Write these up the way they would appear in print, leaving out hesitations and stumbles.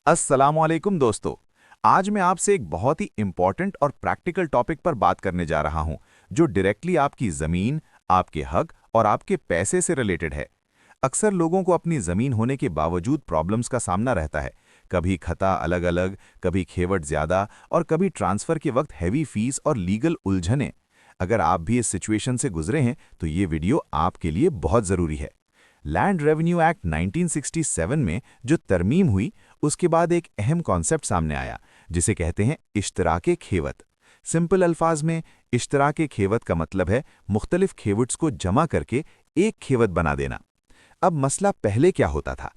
अस्सलामुअलैकुम दोस्तों। आज मैं आपसे एक बहुत ही इंपॉर्टेंट और प्रैक्टिकल टॉपिक पर बात करने जा रहा हूं, जो डायरेक्टली आपकी ज़मीन, आपके हक और आपके पैसे से रिलेटेड है। अक्सर लोगों को अपनी ज़मीन होने के बावजूद प्रॉब्लम्स का सामना रहता है। कभी खता अलग अलग, कभी खेवट ज़्यादा और कभी ट्रांसफ़र के वक्त हैवी फीस और लीगल उलझनें। अगर आप भी इस सिचुएशन से गुजरे हैं तो ये वीडियो आपके लिए बहुत ज़रूरी है। लैंड रेवेन्यू एक्ट 1967 में जो तरमीम हुई, उसके बाद एक अहम कॉन्सेप्ट सामने आया, जिसे कहते हैं इश्तराके खेवत। सिंपल अल्फाज में इश्तराके खेवत का मतलब है मुख्तलिफ खेवट्स को जमा करके एक खेवत बना देना। अब मसला पहले क्या होता था?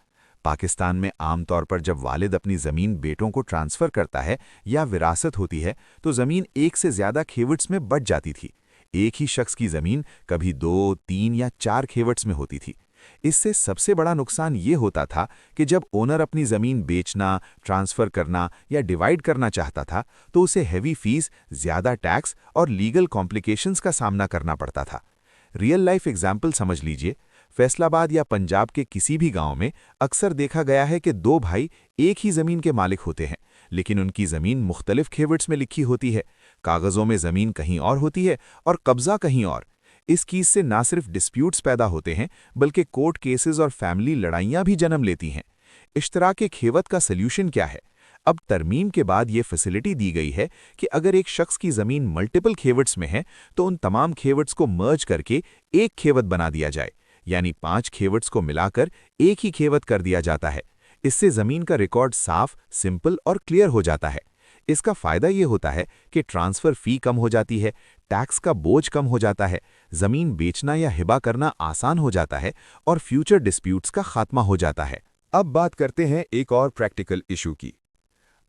पाकिस्तान में आमतौर पर जब वालिद अपनी ज़मीन बेटों को ट्रांसफ़र करता है या विरासत होती है, तो ज़मीन एक से ज़्यादा खेवट्स में बँट जाती थी। एक ही शख्स की ज़मीन कभी 2, 3 या 4 खेवट्स में होती थी। इससे सबसे बड़ा नुकसान ये होता था कि जब ओनर अपनी ज़मीन बेचना, ट्रांसफ़र करना या डिवाइड करना चाहता था, तो उसे हैवी फीस, ज़्यादा टैक्स और लीगल कॉम्प्लिकेशंस का सामना करना पड़ता था। रियल लाइफ एग्जाम्पल समझ लीजिए। फैसलाबाद या पंजाब के किसी भी गांव में अक्सर देखा गया है कि दो भाई एक ही ज़मीन के मालिक होते हैं, लेकिन उनकी ज़मीन मुख्तलिफ खेवट्स में लिखी होती है। कागज़ों में ज़मीन कहीं और होती है और कब्ज़ा कहीं और। इस केस से ना सिर्फ डिस्प्यूट्स पैदा होते हैं, बल्कि कोर्ट केसेस और फैमिली लड़ाइयां भी जन्म लेती हैं। इश्तराके खेवत का सल्यूशन क्या है? अब तरमीम के बाद ये फैसिलिटी दी गई है कि अगर एक शख्स की ज़मीन मल्टीपल खेवट्स में है, तो उन तमाम खेवट्स को मर्ज करके एक खेवत बना दिया जाए, यानी 5 खेवट्स को मिलाकर एक ही खेवत कर दिया जाता है। इससे ज़मीन का रिकॉर्ड साफ, सिंपल और क्लियर हो जाता है। इसका फ़ायदा ये होता है कि ट्रांसफ़र फ़ी कम हो जाती है, टैक्स का बोझ कम हो जाता है, ज़मीन बेचना या हिबा करना आसान हो जाता है और फ्यूचर डिस्प्यूट्स का खात्मा हो जाता है। अब बात करते हैं एक और प्रैक्टिकल इशू की।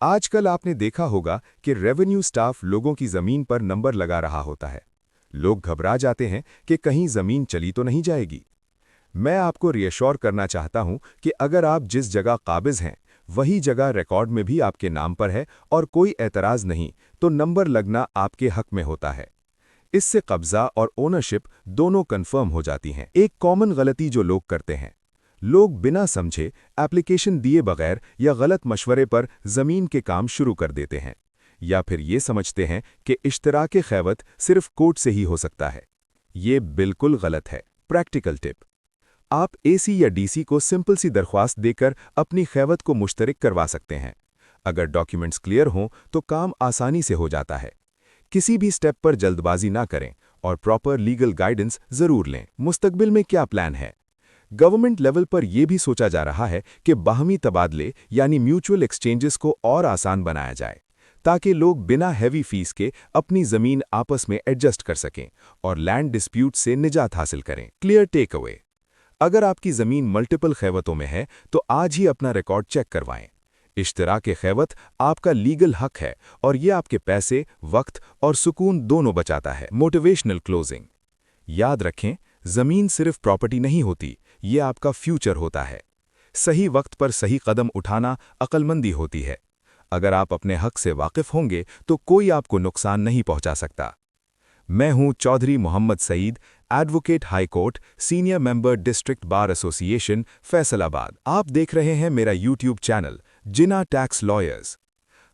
आजकल आपने देखा होगा कि रेवेन्यू स्टाफ लोगों की ज़मीन पर नंबर लगा रहा होता है। लोग घबरा जाते हैं कि कहीं ज़मीन चली तो नहीं जाएगी। मैं आपको रियश्योर करना चाहता हूं कि अगर आप जिस जगह काबिज़ हैं, वही जगह रिकॉर्ड में भी आपके नाम पर है और कोई एतराज़ नहीं, तो नंबर लगना आपके हक में होता है। इससे कब्ज़ा और ओनरशिप दोनों कंफर्म हो जाती हैं। एक कॉमन गलती जो लोग करते हैं, लोग बिना समझे एप्लीकेशन दिए बगैर या गलत मशवरे पर ज़मीन के काम शुरू कर देते हैं, या फिर ये समझते हैं कि इश्तराके खेवत सिर्फ कोर्ट से ही हो सकता है। ये बिल्कुल गलत है। प्रैक्टिकल टिप: आप एसी या डीसी को सिंपल सी दरख्वास्त देकर अपनी खेवत को मुश्तरक करवा सकते हैं। अगर डॉक्यूमेंट्स क्लियर हों तो काम आसानी से हो जाता है। किसी भी स्टेप पर जल्दबाजी ना करें और प्रॉपर लीगल गाइडेंस ज़रूर लें। मुस्तकबिल में क्या प्लान है? गवर्नमेंट लेवल पर यह भी सोचा जा रहा है कि बाहमी तबादले यानी म्यूचुअल एक्सचेंजेस को और आसान बनाया जाए, ताकि लोग बिना हैवी फीस के अपनी ज़मीन आपस में एडजस्ट कर सकें और लैंड डिस्प्यूट से निजात हासिल करें। क्लियर टेक अवे: अगर आपकी ज़मीन मल्टीपल खेवतों में है तो आज ही अपना रिकॉर्ड चेक करवाएं। इश्तराके खेवत आपका लीगल हक है और ये आपके पैसे, वक्त और सुकून दोनों बचाता है। मोटिवेशनल क्लोजिंग: याद रखें, ज़मीन सिर्फ प्रॉपर्टी नहीं होती, ये आपका फ्यूचर होता है। सही वक्त पर सही कदम उठाना अक्लमंदी होती है। अगर आप अपने हक से वाकिफ होंगे तो कोई आपको नुकसान नहीं पहुंचा सकता। मैं हूं Chaudhry Mohammad Saeed, advocate high court, senior member district bar association, Faisalabad. आप देख रहे हैं मेरा YouTube channel Jinnah tax lawyers.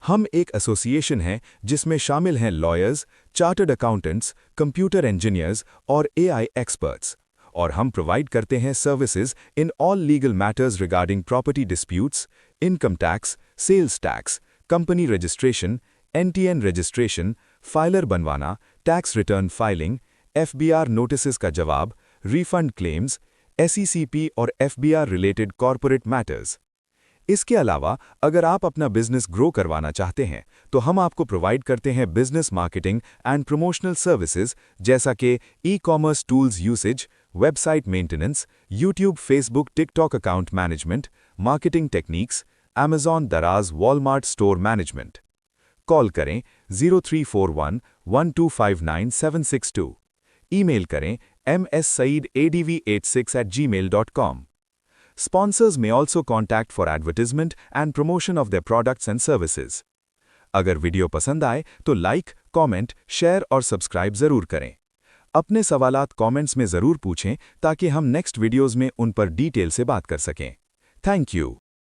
हम एक एसोसिएशन हैं जिसमें शामिल हैं lawyers, chartered accountants, computer engineers और एआई एक्सपर्ट्स, और हम प्रोवाइड करते हैं services in all legal matters regarding property disputes, income tax, sales tax, company registration, NTN registration, filer बनवाना, tax return filing, FBR notices का जवाब, रिफंड क्लेम्स, एसईसीपी और FBR related corporate matters. इसके अलावा अगर आप अपना बिजनेस ग्रो करवाना चाहते हैं तो हम आपको प्रोवाइड करते हैं business marketing and promotional services, जैसा कि e commerce tools usage, website maintenance, YouTube, Facebook, TikTok account management, marketing techniques, Amazon, दराज, वॉलमार्ट स्टोर मैनेजमेंट। कॉल करें 0341-1259-762। ईमेल करें mssaeedadv86@gmail.com. Sponsors may also contact for advertisement and promotion of their products and services. अगर video पसंद आए तो like, comment, share और subscribe ज़रूर करें। अपने सवालात कमेंट्स में ज़रूर पूछें ताकि हम नेक्स्ट वीडियोज़ में उन पर डिटेल से बात कर सकें। Thank you.